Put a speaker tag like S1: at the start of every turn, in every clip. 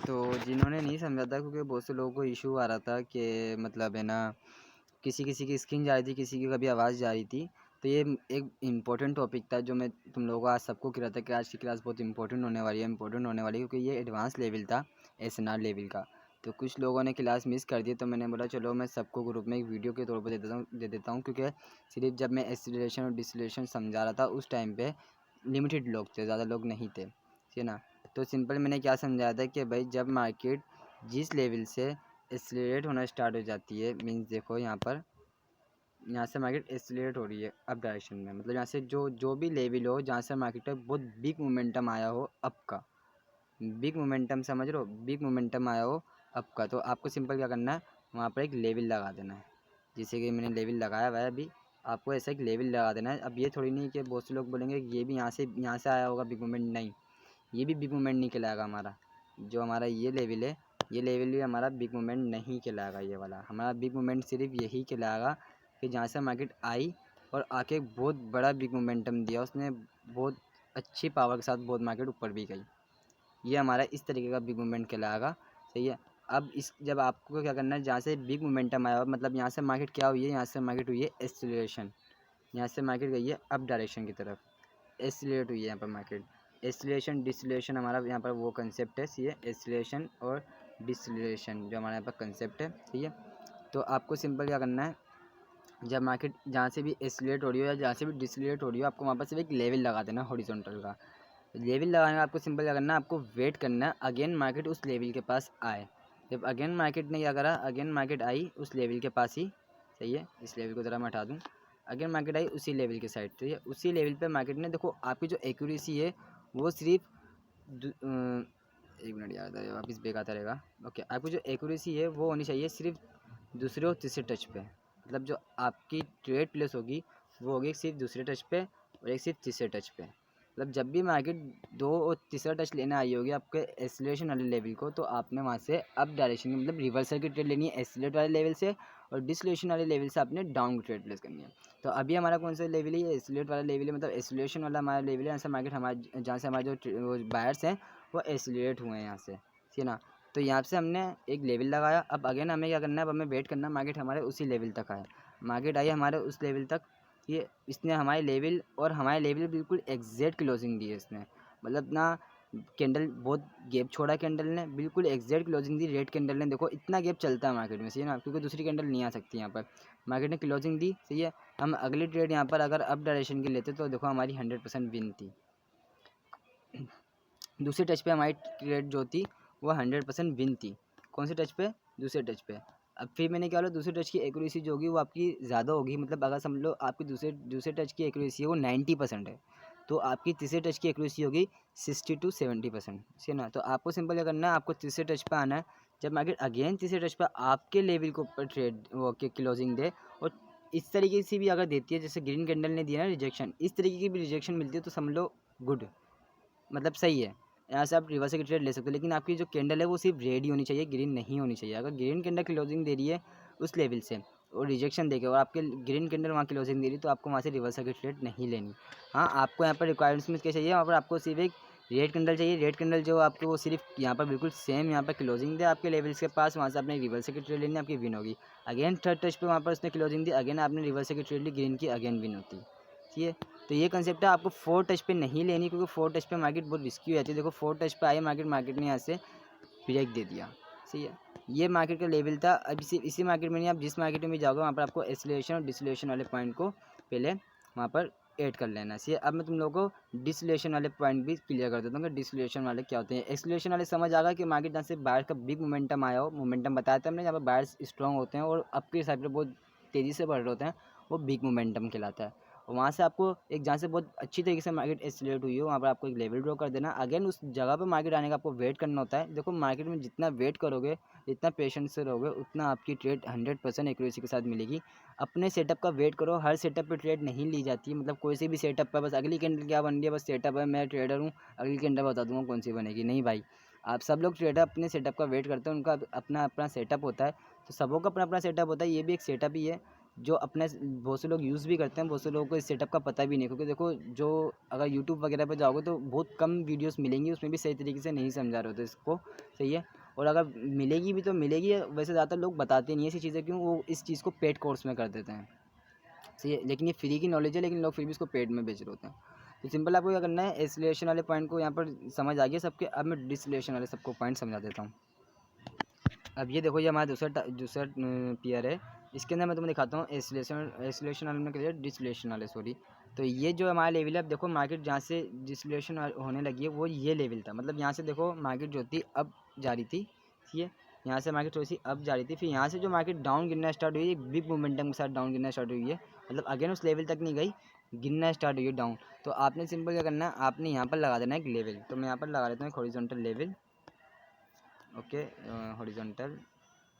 S1: तो जिन्होंने नहीं समझा था, क्योंकि बहुत से लोगों को इशू आ रहा था कि मतलब है ना, किसी किसी की स्क्रीन जा रही थी, किसी की कभी आवाज़ जा रही थी। तो ये एक इम्पोर्टेंट टॉपिक था जो मैं तुम लोगों को आज सबको कह रहा था कि आज की क्लास बहुत इंपॉर्टेंट होने वाली है, क्योंकि ये एडवांस लेवल था, एसएनआर लेवल का। तो कुछ लोगों ने क्लास मिस कर दी, तो मैंने बोला चलो मैं सबको ग्रुप में एक वीडियो के तौर पर दे देता हूँ, क्योंकि सिर्फ जब मैं एक्सीलरेशन और डिसलेशन समझा रहा था उस टाइम पे लिमिटेड लोग थे, ज़्यादा लोग नहीं थे, ठीक है ना। तो सिंपल मैंने क्या समझाया था कि भाई जब मार्केट जिस लेवल से एक्सीलरेट होना स्टार्ट हो जाती है, मीन्स देखो यहाँ से मार्केट एक्सीलरेट हो रही है अप डायरेक्शन में, मतलब यहाँ से जो जो भी लेवल हो जहाँ से मार्केट में बहुत बिग मोमेंटम आया हो अप का, बिग मोमेंटम समझ रहे हो, बिग मोमेंटम आया हो अप का, तो आपको सिंपल क्या करना है, वहाँ पर एक लेवल लगा देना है। जैसे कि मैंने लेवल लगाया हुआ है अभी, आपको ऐसा एक लेवल लगा देना है। अब ये थोड़ी नहीं कि बहुत से लोग बोलेंगे कि ये भी यहाँ से आया होगा बिग मोमेंट, नहीं, ये भी बिग मूवमेंट नहीं कहलाएगा हमारा। जो हमारा ये लेवल है, ये लेवल भी हमारा बिग मूवमेंट नहीं कहलाएगा। ये वाला हमारा बिग मूवमेंट सिर्फ यही कहलाएगा कि जहाँ से मार्केट आई और आके बहुत बड़ा बिग मोमेंटम दिया उसने, बहुत अच्छी पावर के साथ बहुत मार्केट ऊपर भी गई, ये हमारा इस तरीके का बिग मूवमेंट कहलाएगा। सही है। अब इस जब आपको क्या करना है, जहाँ से बिग मोमेंटम आया, मतलब यहाँ से मार्केट क्या हुई है, यहाँ से मार्केट हुई है एक्सीलरेशन, यहाँ से मार्केट गई है अप डायरेक्शन की तरफ, एक्सीलरेट हुई है यहाँ पर मार्केट। एक्सीलरेशन डिसलेशन हमारा यहाँ पर वो कंसेप्ट है, ये एक्सीलरेशन और डिसलेशन जो हमारे यहाँ पर कंसेप्ट है, ठीक है। तो आपको सिंपल क्या करना है, जब मार्केट जहाँ से भी एक्सीलरेट हो रही हो या जहाँ से भी डिसलेट हो रही हो, आपको वहाँ पर सिर्फ एक लेवल लगा देना हॉरिजॉन्टल का। लेवल लगाने का आपको सिंपल क्या करना है, आपको वेट करना है अगेन मार्केट उस लेवल के पास आए। जब अगेन मार्केट ने क्या करा, अगेन मार्केट आई उस लेवल के पास ही, सही है, इस लेवल को ज़रा मैं हटा दूँ, अगेन मार्केट आई उसी लेवल के साइड, ठीक है, उसी लेवल पे मार्केट ने, देखो आपकी जो एक्यूरेसी है वो सिर्फ एक मिनट याद आएगा, वापस बेग आता रहेगा। ओके, आपकी जो एक्यूरेसी है वो होनी चाहिए सिर्फ दूसरे और तीसरे टच पे, मतलब जो आपकी ट्रेड प्लेस होगी वो होगी सिर्फ दूसरे टच पे और एक सिर्फ तीसरे टच पे। मतलब जब भी मार्केट दो और तीसरा टच लेने आई होगी आपके एक्सीलरेशन वाले लेवल को, तो आपने वहाँ से अप डायरेक्शन की, मतलब रिवर्सल की ट्रेड लेनी है एक्सीलरेट वाले लेवल से, और डिसलेशन वाले लेवल से आपने डाउन की ट्रेड प्लेस करनी है। तो अभी हमारा कौन सा लेवल है, एक्सीलरेट वाला लेवल है, मतलब एक्सीलरेशन वाला हमारा लेवल है, यहाँ से मार्केट हमारे, जहाँ से हमारे जो बायर्स हैं वो एक्सीलरेट हुए हैं यहाँ से, ठीक है ना। तो यहाँ से हमने एक लेवल लगाया, अब अगेन हमें क्या करना है, अब हमें वेट करना, मार्केट हमारे उसी लेवल तक आए, मार्केट आई हमारे उस लेवल तक, ये इसने हमारे लेवल और हमारे लेवल बिल्कुल एग्जैक्ट क्लोजिंग दी है इसने, मतलब ना कैंडल बहुत गैप छोड़ा, कैंडल ने बिल्कुल एग्जैक्ट क्लोजिंग दी, रेड कैंडल ने, देखो इतना गैप चलता है मार्केट में, सही है ना, क्योंकि दूसरी कैंडल नहीं आ सकती यहाँ पर, मार्केट ने क्लोजिंग दी, सही है। हम अगली ट्रेड यहाँ पर अगर अप डायरेक्शन की लेते तो देखो हमारी 100% विन थी, दूसरे टच पे हमारी ट्रेड जो थी वो 100% विन थी, कौन से टच पे, दूसरे टच पे। अब फिर मैंने क्या बोला, दूसरे टच की एक्यूरेसी जो होगी वो आपकी ज़्यादा होगी, मतलब अगर समझ लो आपकी दूसरे दूसरे टच की एक्यूरेसी है वो 90% है, तो आपकी तीसरे टच की एक्यूरेसी होगी 60 to 70%, ठीक है ना। तो आपको सिंपल क्या करना है, आपको तीसरे टच पे आना है, जब मार्केट अगेन तीसरे टच पे आपके लेवल के ऊपर ट्रेड वो के क्लोजिंग दे, और इस तरीके से भी अगर देती है, जैसे ग्रीन कैंडल ने दिया ना रिजेक्शन, इस तरीके की भी रिजेक्शन मिलती है तो समझ लो गुड, मतलब सही है, यहाँ से आप रिवर्सल की ट्रेड ले सकते हो। लेकिन आपकी जो कैंडल है वो सिर्फ रेड ही होनी चाहिए, ग्रीन नहीं होनी चाहिए। अगर ग्रीन कैंडल क्लोजिंग दे रही है उस लेवल से और रिजेक्शन देके, और आपके ग्रीन कैंडल वहाँ क्लोजिंग दे रही है, तो आपको वहाँ से रिवर्सल की ट्रेड नहीं लेनी। हाँ, आपको यहाँ पर रिक्वायरमेंट्स में क्या चाहिए, वहाँ पर आपको सिर्फ एक रेड कैंडल चाहिए, रेड कैंडल जो आपको वो सिर्फ यहाँ पर बिल्कुल सेम यहाँ पर क्लोजिंग दे आपके लेवल्स के पास, वहाँ से आपने रिवर्सल की ट्रेड लेनी, आपकी विन होगी। अगेन थर्ड टच पे वहाँ पर उसने क्लोजिंग दी, अगेन आपने रिवर्सल की ट्रेड ली, ग्रीन की, अगेन विन होती, ठीक है। तो ये कंसेप्ट है, आपको 4 टच पे नहीं लेनी, क्योंकि 4 टच पे मार्केट बहुत रिस्की हो जाती है। देखो 4 टच पे आई मार्केट, मार्केट ने यहाँ से ब्रेक दे दिया, सही है, ये मार्केट का लेवल था। अब इसी मार्केट में नहीं, आप जिस मार्केट में भी जाओगे वहाँ पर आपको एक्सीलरेशन और डिसलेशन वाले पॉइंट को पहले वहाँ पर ऐड कर लेना है। अब मैं तुम लोगों को डिसलेशन वाले पॉइंट भी क्लियर कर देता हूँ कि डिसलेशन वाले क्या होते हैं। एक्सीलरेशन वाले समझ आ गया कि मार्केट जहाँ से बायर्स का बिग मोमेंटम आया हो, मोमेंटम बताया था हमने, जहाँ पर बायर्स स्ट्रॉन्ग होते हैं और अप के साइड पर बहुत तेज़ी से बढ़ रहे होते हैं, वो बिग मोमेंटम कहलाता है। और वहाँ से आपको एक, जहाँ से बहुत अच्छी तरीके से मार्केट एक्सीलरेट हुई हो, वहाँ पर आपको एक लेवल ड्रॉ कर देना, अगेन उस जगह पर मार्केट आने का आपको वेट करना होता है। देखो मार्केट में जितना वेट करोगे, जितना पेशेंस से रहोगे, उतना आपकी ट्रेड 100% एक्यूरेसी के साथ मिलेगी। अपने सेटअप का वेट करो, हर सेटअप पे ट्रेड नहीं ली जाती है, मतलब कोई से भी सेटअप पर बस अगली कैंडल क्या बन रही है, बस सेटअप है, मैं ट्रेडर हूँ, अगली कैंडल बता दूंगा कौन सी बनेगी, नहीं भाई। आप सब लोग ट्रेडर अपने सेटअप का वेट करते हैं, उनका अपना अपना सेटअप होता है, तो सबों का अपना अपना सेटअप होता है, ये भी एक सेटअप ही है। जो अपने बहुत से लोग यूज़ भी करते हैं, बहुत से लोगों को इस सेटअप का पता भी नहीं, क्योंकि देखो जो अगर यूट्यूब वगैरह पे जाओगे तो बहुत कम वीडियोस मिलेंगी, उसमें भी सही तरीके से नहीं समझा रहे होते इसको, सही है। और अगर मिलेगी भी तो मिलेगी, वैसे ज़्यादातर लोग बताते नहीं है ऐसी चीज़ें, क्यों वो इस चीज़ को पेड कोर्स में कर देते हैं, सही है। लेकिन ये फ्री की नॉलेज है, लेकिन लोग फिर भी इसको पेड में बेच रहे होते हैं। तो सिंपल आपको क्या करना है, एसिलेशन वाले पॉइंट को यहाँ पर समझ आ गया सबके। अब मैं डिसलेशन वाले सबको पॉइंट समझा देता हूँ। अब ये देखो, ये हमारा दूसरा पेयर है। इसके अंदर मैं तुम्हें दिखाता हूँ एसिलेशन वाले में क्लियर, डिसलेशन वाले सॉरी। तो ये जो हमारा लेवल है, अब देखो मार्केट जहाँ से डिसलेशन होने लगी है वो ये लेवल था। मतलब यहाँ से देखो मार्केट जो थी अब जा रही थी, ठीक है। यहाँ से मार्केट थोड़ी सी अब जा रही थी, फिर यहाँ से जो मार्केट डाउन गिरना स्टार्ट हुई है, बिग मोमेंटम के साथ डाउन गिरना स्टार्ट हुई है। मतलब अगेन उस लेवल तक नहीं गई, गिरना स्टार्ट हुई है डाउन। तो आपने सिंपल क्या करना है, आपने यहाँ पर लगा देना एक लेवल। तो मैं यहाँ पर लगा देता हूँ एक हॉरिजॉन्टल लेवल, ओके। हॉरिजॉन्टल,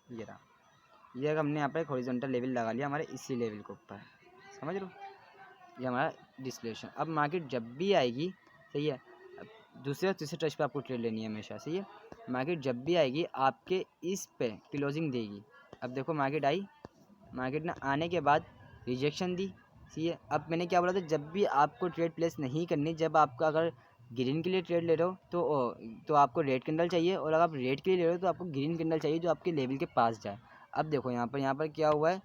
S1: ये रहा। ये हमने यहाँ पर एक हॉरिजॉन्टल लेवल लगा लिया हमारे इसी लेवल के ऊपर, समझ लो। ये हमारा डिस्प्लेशन। अब मार्केट जब भी आएगी, सही है, अब दूसरे और तीसरे टच पे आपको ट्रेड लेनी है हमेशा, सही है। मार्केट जब भी आएगी आपके इस पे क्लोजिंग देगी। अब देखो मार्केट आई, मार्केट ने आने के बाद रिजेक्शन दी, सही है। अब मैंने क्या बोला था, जब भी आपको ट्रेड प्लेस नहीं करनी, जब आपका अगर ग्रीन के लिए ट्रेड ले रहे हो तो आपको रेड कैंडल चाहिए, और अगर आप रेड के लिए ले रहे हो तो आपको ग्रीन कैंडल चाहिए जो आपके लेवल के पास जाए। अब देखो यहाँ पर क्या हुआ है,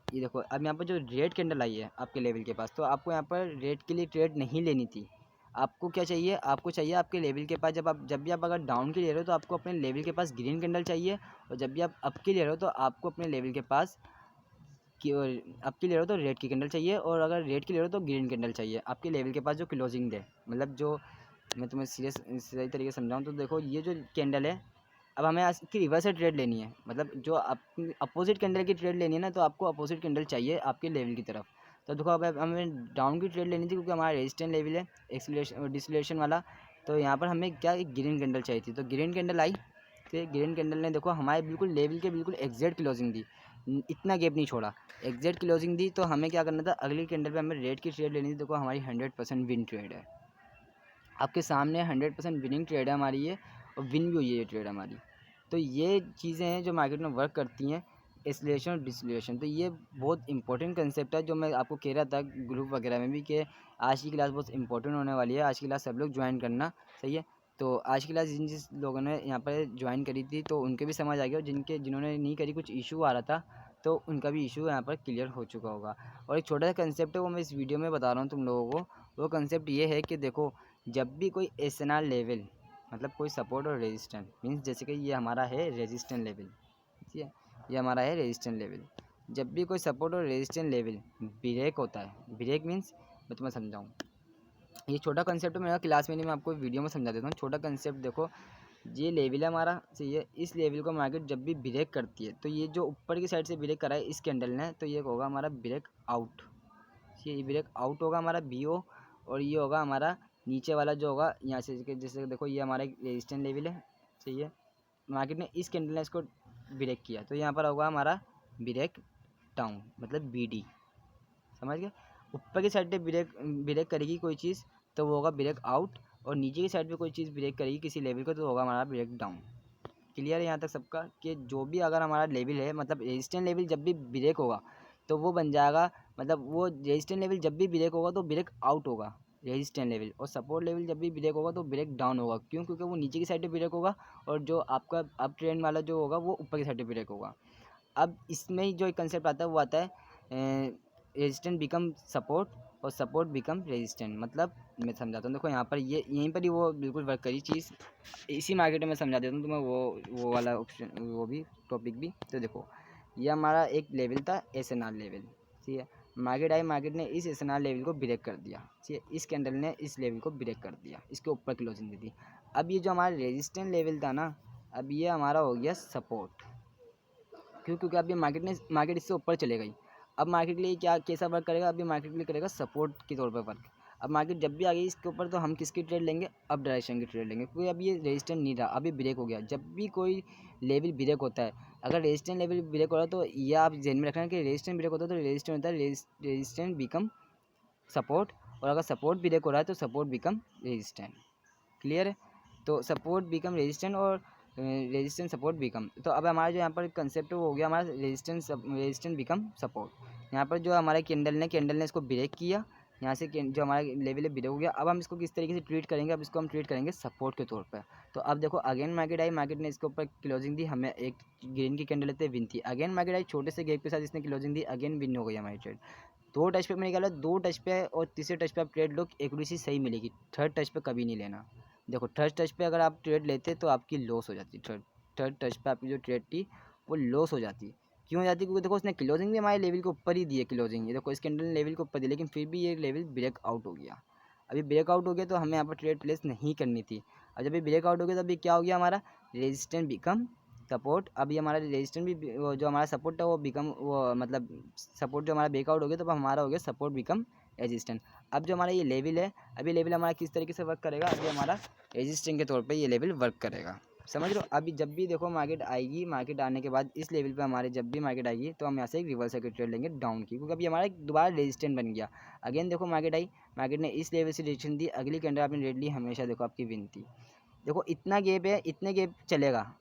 S1: ये देखो अब यहाँ पर जो रेड कैंडल आई है आपके लेवल के पास, तो आपको यहाँ पर रेड के लिए ट्रेड नहीं लेनी थी। आपको क्या चाहिए, आपको चाहिए आपके लेवल के पास, जब भी आप अगर डाउन के ले रहे हो तो आपको अपने लेवल के पास ग्रीन कैंडल चाहिए, और जब भी आप अप के ले रहे हो तो आपको अपने लेवल के पास कि अप की ले रहे हो तो रेड की कैंडल चाहिए, और अगर रेड की ले रहे हो तो ग्रीन कैंडल चाहिए आपके लेवल के पास जो क्लोजिंग दे। मतलब जो मैं तुम्हें सही तरीके से समझाऊँ तो देखो, ये जो कैंडल है, अब हमें इसकी रिवर्स से ट्रेड लेनी है। मतलब जो आप अपोजिट कैंडल की ट्रेड लेनी है ना, तो आपको अपोजिट कैंडल चाहिए आपके लेवल की तरफ। तो देखो अब हमें डाउन की ट्रेड लेनी थी, क्योंकि हमारा रेजिस्टेंस लेवल है एक्सीलरेशन डिसलेशन वाला। तो यहाँ पर हमें क्या, एक ग्रीन कैंडल चाहिए थी, तो ग्रीन कैंडल आई। तो ग्रीन कैंडल ने देखो हमारे बिल्कुल लेवल के बिल्कुल एग्जैक्ट क्लोजिंग दी, इतना गैप नहीं छोड़ा, एग्जैक्ट क्लोजिंग दी। तो हमें क्या करना था, अगली कैंडल पे हमें रेड की ट्रेड लेनी थी। देखो हमारी 100% विन ट्रेड है, आपके सामने 100% विनिंग ट्रेड है हमारी ये, और विन भी हुई है ये ट्रेड हमारी। तो ये चीज़ें हैं जो मार्केट में वर्क करती हैं, एसिलेशन और डिसलेशन। तो ये बहुत इंपॉर्टेंट कंसेप्ट है, जो मैं आपको कह रहा था ग्रुप वगैरह में भी, कि आज की क्लास बहुत इंपॉर्टेंट होने वाली है। आज की क्लास सब लोग ज्वाइन करना, सही है। तो आज की क्लास जिस लोगों ने यहाँ पर ज्वाइन करी थी तो उनके भी समझ आ गया, और जिन्होंने नहीं करी, कुछ इशू आ रहा था, तो उनका भी इशू यहाँ पर क्लियर हो चुका होगा। और एक छोटा सा कंसेप्ट है वो मैं इस वीडियो में बता रहा हूँ तुम लोगों को। वो कंसेप्ट ये है कि देखो, जब भी कोई एसएनआर लेवल, मतलब कोई सपोर्ट और रेजिस्टेंस मीन्स, जैसे कि ये हमारा है रेजिस्टेंस लेवल, ठीक है, ये हमारा है रेजिस्टेंस लेवल। जब भी कोई सपोर्ट और रेजिस्टेंस लेवल ब्रेक होता है, ब्रेक मीन्स, मैं तुम्हें समझाऊँ, ये छोटा कंसेप्ट मेरा क्लास में नहीं, मैं आपको वीडियो में समझा देता हूँ। छोटा कंसेप्ट देखो, ये लेवल है हमारा, सही है। इस लेवल को मार्केट जब भी ब्रेक करती है, तो ये जो ऊपर की साइड से ब्रेक करा है इस कैंडल ने, तो ये होगा हमारा ब्रेक आउट, ये ब्रेक आउट होगा हमारा BO। और ये होगा हमारा नीचे वाला जो होगा यहाँ से, जैसे देखो ये हमारा एक रेजिस्टेंस लेवल है, सही है। मार्केट ने इस कैंडल ने इसको ब्रेक किया, तो यहाँ पर होगा हमारा ब्रेक डाउन, मतलब BD, समझ गए। ऊपर की साइड पे ब्रेक ब्रेक करेगी कोई चीज़, तो वो होगा ब्रेक आउट, और नीचे की साइड पे कोई चीज़ ब्रेक करेगी किसी लेवल को, तो होगा हमारा ब्रेक डाउन। क्लियर है यहाँ तक सबका, कि जो भी अगर हमारा लेवल है, मतलब रेजिस्टेंस लेवल जब भी ब्रेक होगा तो वो बन जाएगा, मतलब वो रेजिस्टेंस लेवल जब भी ब्रेक होगा तो ब्रेक आउट होगा रेजिस्टेंस लेवल, और सपोर्ट लेवल जब भी ब्रेक होगा तो ब्रेक डाउन होगा। क्यों? क्योंकि वो नीचे की साइड पे ब्रेक होगा, और जो आपका अप ट्रेंड वाला जो होगा वो ऊपर की साइड पे ब्रेक होगा। अब इसमें ही जो एक कंसेप्ट आता है वो आता है रेजिस्टेंस बिकम सपोर्ट, और सपोर्ट बिकम रेजिस्टेंस। मतलब मैं समझाता हूँ, देखो यहाँ पर ये यहीं पर ही वो बिल्कुल वर्क करी चीज़, इसी मार्केट में समझा देता हूँ तुम्हें, वो वाला ऑप्शन, वो भी टॉपिक भी। तो देखो ये हमारा एक लेवल था एसएनआर लेवल, ठीक है। मार्केट आई, मार्केट ने इस एसएनआर लेवल को ब्रेक कर दिया, ठीक है। इस कैंडल ने इस लेवल को ब्रेक कर दिया, इसके ऊपर क्लोजिंग दी थी। अब ये जो हमारा रेजिस्टेंस लेवल था ना, अब ये हमारा हो गया सपोर्ट। क्यों? क्योंकि अभी मार्केट इससे ऊपर चले गई। अब मार्केट के लिए क्या कैसा वर्क करेगा, अभी मार्केट के लिए करेगा सपोर्ट के तौर पर वर्क। अब मार्केट जब भी आ गई इसके ऊपर, तो हम किसकी ट्रेड लेंगे, अप डायरेक्शन की ट्रेड लेंगे, क्योंकि अब ये रेजिस्टेंस नहीं रहा, अभी ब्रेक हो गया। जब भी कोई लेवल ब्रेक होता है, अगर रेजिस्टेंस लेवल ब्रेक हो रहा है, तो ये आप ध्यान में रखना कि रेजिस्टेंस ब्रेक होता है तो रेजिस्टेंस होता है रेजिस्टेंस बिकम सपोर्ट, और अगर सपोर्ट ब्रेक हो रहा है तो सपोर्ट बिकम रेजिस्टेंस। क्लियर है? तो सपोर्ट बिकम रेजिस्टेंस, और रेजिस्टेंस सपोर्ट बिकम। तो अब हमारा जो यहाँ पर कंसेप्ट वो हो गया हमारा रेजिस्टेंस बिकम सपोर्ट। यहाँ पर जो हमारे कैंडल ने इसको ब्रेक किया, यहाँ से जो हमारा लेवल है ब्रेक हो गया। अब हम इसको किस तरीके से ट्रीट करेंगे, अब इसको हम ट्रीट करेंगे सपोर्ट के तौर पर। तो अब देखो अगेन मार्केट आई, मार्केट ने इसके ऊपर क्लोजिंग दी, हमें एक ग्रीन की कैंडल लेते विन थी। अगेन मार्केट आई, छोटे से गैप के साथ इसने क्लोजिंग दी, अगेन विन हो गई हमारी ट्रेड। 2 टच पे मैंने निकाला, 2 टच पे और तीसरे टच पे आप ट्रेड लो, एक्यूरेसी सही मिलेगी। थर्ड टच पे कभी नहीं लेना। देखो थर्ड टच पे अगर आप ट्रेड लेते तो आपकी लॉस हो जाती। थर्ड टच पे आपकी जो ट्रेड थी वो लॉस हो जाती। क्यों हो जाती? क्योंकि देखो उसने क्लोजिंग भी हमारे लेवल के ऊपर ही दी है क्लोजिंग, ये देखो इस कैंडल ने लेवल के ऊपर दी, लेकिन फिर भी ये लेवल ब्रेकआउट हो गया। अभी ब्रेकआउट हो गया तो हमें यहाँ पर ट्रेड प्लेस नहीं करनी थी। और जब ये ब्रेकआउट हो गया तब ये क्या हो गया हमारा रेजिस्टेंस बिकम सपोर्ट। अभी हमारा रेजिस्टेंस भी जो हमारा सपोर्ट था वो बिकम वो मतलब सपोर्ट जो हमारा ब्रेकआउट हो गया तो हमारा हो गया सपोर्ट बिकम रेजिस्टेंस। अब जो हमारा ये लेवल है, अभी लेवल हमारा किस तरीके से वर्क करेगा, अभी हमारा रेजिस्टेंस के तौर पे ये लेवल वर्क करेगा। समझ लो अभी जब भी देखो मार्केट आएगी, मार्केट आने के बाद इस लेवल पे हमारे जब भी मार्केट आएगी तो हम यहाँ से एक रिवर्स सर्किट ट्रेड लेंगे डाउन की, क्योंकि अभी हमारा दोबारा रेजिस्टेंस बन गया। अगेन देखो मार्केट आई, मार्केट ने इस लेवल से रेजिस्टेंस दी, अगली कैंडल आपने रेड ली, हमेशा देखो आपकी विन थी। देखो इतना गैप है, इतने गैप चलेगा,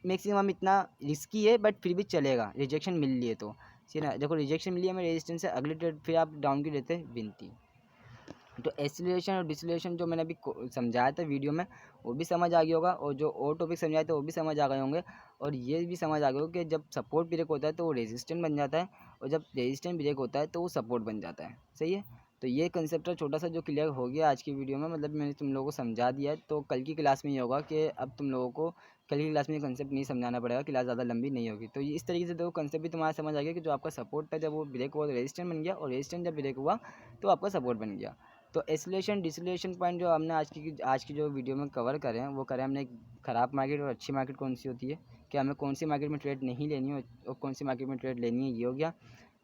S1: मैक्सिमम इतना रिस्की है बट फिर भी चलेगा, रिजेक्शन मिल रही है तो ठीक ना। देखो रिजेक्शन मिली है हमें रेजिस्टेंस से, अगली ट्रेड फिर आप डाउन की लेते विन थी। तो एसिलेशन और डिसलेशन जो मैंने अभी समझाया था वीडियो में वो भी समझ आ गया होगा, और जो और टॉपिक समझाए थे वो भी समझ आ गए होंगे। और ये भी समझ आ गया होगा कि जब सपोर्ट ब्रेक होता है तो वो रेजिस्टेंस बन जाता है, और जब रेजिस्टेंस ब्रेक होता है तो वो सपोर्ट बन जाता है। सही है। तो ये कंसेप्ट छोटा सा जो क्लियर हो गया आज की वीडियो में, मतलब मैंने तुम लोगों को समझा दिया है। तो कल की क्लास में ये होगा कि अब तुम लोगों को कल की क्लास में ये कंसेप्ट नहीं समझाना पड़ेगा, क्लास ज़्यादा लंबी नहीं होगी। तो ये इस तरीके से देखो कंसेप्ट भी तुम्हारा समझ आ गया कि जो आपका सपोर्ट था जब वो ब्रेक हुआ तो रेजिस्टेंस बन गया, और रेजिस्टेंस जब ब्रेक हुआ तो आपका सपोर्ट बन गया। तो एसिलेशन डिसलेशन पॉइंट जो हमने आज की जो वीडियो में कवर करें हैं वो करें हमने, ख़राब मार्केट और अच्छी मार्केट कौन सी होती है, कि हमें कौन सी मार्केट में ट्रेड नहीं लेनी है और कौन सी मार्केट में ट्रेड लेनी है, ये हो गया।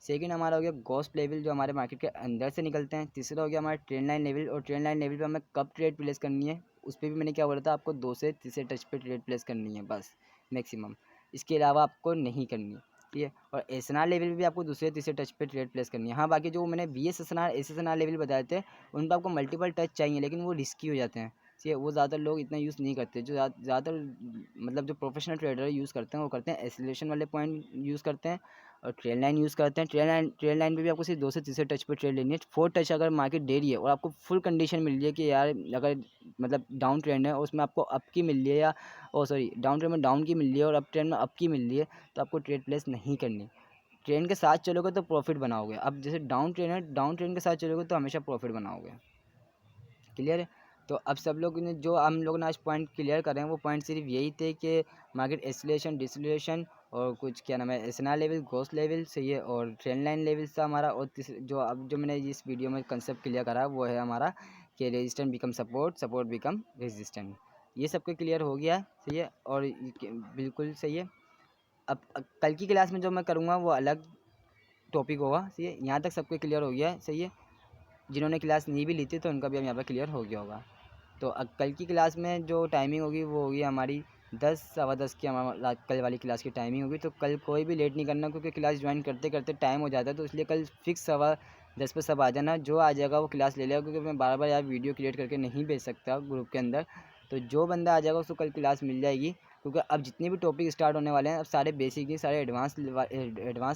S1: सेकंड हमारा हो गया गोस्ट लेवल जो हमारे मार्केट के अंदर से निकलते हैं। तीसरा हो गया हमारा ट्रेंड लाइन लेवल, और ट्रेंड लाइन लेवल पे हमें कब ट्रेड प्लेस करनी है उस पर भी मैंने क्या बोला था आपको, 2 से तीसरे टच पे ट्रेड प्लेस करनी है बस मैक्सिमम, इसके अलावा आपको नहीं करनी। ठीक है। और एसएनआर लेवल भी आपको दूसरे तीसरे टच पे ट्रेड प्लेस करनी है। हाँ बाकी जो मैंने वीएस एसएनआर एसएनआर लेवल बताए थे उन पर आपको मल्टीपल टच चाहिए, लेकिन वो रिस्की हो जाते हैं। ठीक है। वो ज़्यादातर लोग इतना यूज़ नहीं करते, जो ज़्यादातर मतलब जो प्रोफेशनल ट्रेडर यूज़ करते हैं वो करते हैं एसिलेशन वाले पॉइंट यूज़ करते हैं, और ट्रेड लाइन यूज़ करते हैं। ट्रेड लाइन पे भी आपको सिर्फ 2 से तीसरे टच पे ट्रेड लेनी है। 4 टच अगर मार्केट दे रही है और आपको फुल कंडीशन मिल रही है कि यार अगर मतलब डाउन ट्रेंड है और उसमें आपको अप की मिल रही है, या सॉरी डाउन ट्रेंड में डाउन की मिल रही है और अप ट्रेंड में अप की मिल रही है, तो आपको ट्रेड प्लेस नहीं करनी। ट्रेंड के साथ चलोगे तो प्रॉफिट बनाओगे। अब जैसे डाउन ट्रेंड है, डाउन ट्रेंड के साथ चलोगे तो हमेशा प्रॉफिट बनाओगे। क्लियर है। तो अब सब लोग ने जो हम लोग ने आज पॉइंट क्लियर कर रहे हैं वो पॉइंट सिर्फ यही थे कि मार्केट एसिलेशन डिसलेशन और कुछ क्या नाम है एसएनआर लेवल गोस्ट लेवल सही है, और ट्रेंड लाइन लेवल था हमारा। और जो अब जो मैंने इस वीडियो में कंसेप्ट क्लियर करा वो है हमारा कि resistance become support, support become resistance. ये सबको क्लियर हो गया है। सही है। और बिल्कुल सही है। अब कल की क्लास में जो मैं करूँगा वो अलग टॉपिक होगा। सही है। यहाँ तक सबको क्लियर हो गया है। सही है। जिन्होंने क्लास नहीं भी ली थी तो उनका भी अब यहाँ पर क्लियर हो गया होगा। तो कल की क्लास में जो टाइमिंग होगी वो होगी हमारी 10 सवा 10 की हमारा कल वाली क्लास की टाइमिंग होगी। तो कल कोई भी लेट नहीं करना, क्योंकि क्लास ज्वाइन करते करते टाइम हो जाता है, तो इसलिए कल फिक्स सवा 10 पे सब आ जाना। जो आ जाएगा वो क्लास ले लेगा, क्योंकि मैं बार बार यार वीडियो क्रिएट करके नहीं भेज सकता ग्रुप के अंदर। तो जो बंदा आ जाएगा उसको कल क्लास मिल जाएगी, क्योंकि अब जितने भी टॉपिक स्टार्ट होने वाले हैं अब सारे बेसिक ही सारे एडवांस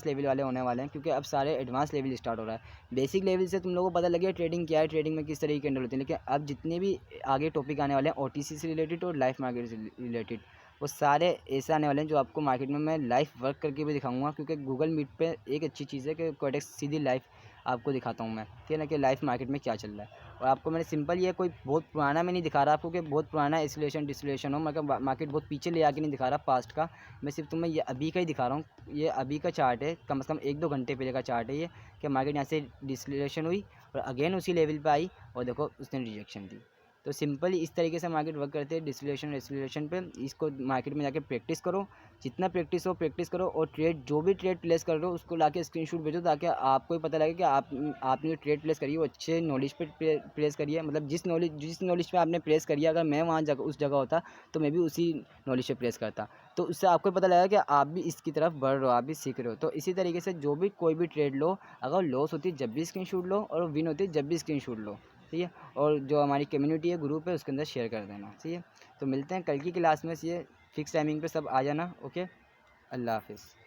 S1: लेवल वाले होने वाले हैं, क्योंकि अब सारे एडवांस लेवल स्टार्ट हो रहा है। बेसिक लेवल से तुम लोगों को पता लग गया ट्रेडिंग क्या है, ट्रेडिंग में किस तरह की कैंडल होती है, लेकिन अब जितने भी आगे टॉपिक आने वाले हैं ओटीसी से रिलेटेड और लाइफ मार्केट से रिलेटेड, वो सारे ऐसे आने वाले हैं जो आपको मार्केट में मैं लाइव वर्क करके भी दिखाऊंगा। क्योंकि गूगल मीट पे एक अच्छी चीज़ है कि कोडेक्स सीधी लाइव आपको दिखाता हूँ मैं, ठीक है ना, कि लाइव मार्केट में क्या चल रहा है। और आपको मैंने सिंपल ये कोई बहुत पुराना मैं नहीं दिखा रहा आपको कि बहुत पुराना एसिलेशन डिसलेशन हो, मतलब मार्केट बहुत पीछे ले आके नहीं दिखा रहा पास्ट का। मैं सिर्फ तुम्हें ये अभी का ही दिखा रहा हूँ। ये अभी का चार्ट है, कम से कम 1-2 घंटे पहले का चार्ट है ये, कि मार्केट यहाँ से डिसलेशन हुई और अगेन उसी लेवल पे आई और देखो उसने रिजेक्शन दी। तो सिंपली इस तरीके से मार्केट वर्क करते हैं डिसलेशन रेसिलेशन पे। इसको मार्केट में जाके प्रैक्टिस करो, जितना प्रैक्टिस हो प्रैक्टिस करो, और ट्रेड जो भी ट्रेड प्लेस कर रहे हो उसको लाके स्क्रीनशॉट भेजो, ताकि आपको ही पता लगे कि आपने जो ट्रेड प्लेस करी है वो अच्छे नॉलेज पे प्लेस करी है। मतलब जिस नॉलेज पे आपने प्लेस करी है, अगर मैं वहाँ जगह उस जगह होता तो मैं भी उसी नॉलेज पे प्लेस करता। तो उससे आपको पता लगेगा कि आप भी इसकी तरफ बढ़ रहे हो, आप भी सीख रहे हो। तो इसी तरीके से जो भी कोई भी ट्रेड लो, अगर लॉस होती है जब भी स्क्रीनशॉट लो, और विन होती है जब भी स्क्रीनशॉट लो। ठीक है। और जो हमारी कम्युनिटी है ग्रुप है उसके अंदर शेयर कर देना। ठीक है। तो मिलते हैं कल की क्लास में। ये फिक्स टाइमिंग पे सब आ जाना। ओके, अल्लाह हाफिज़।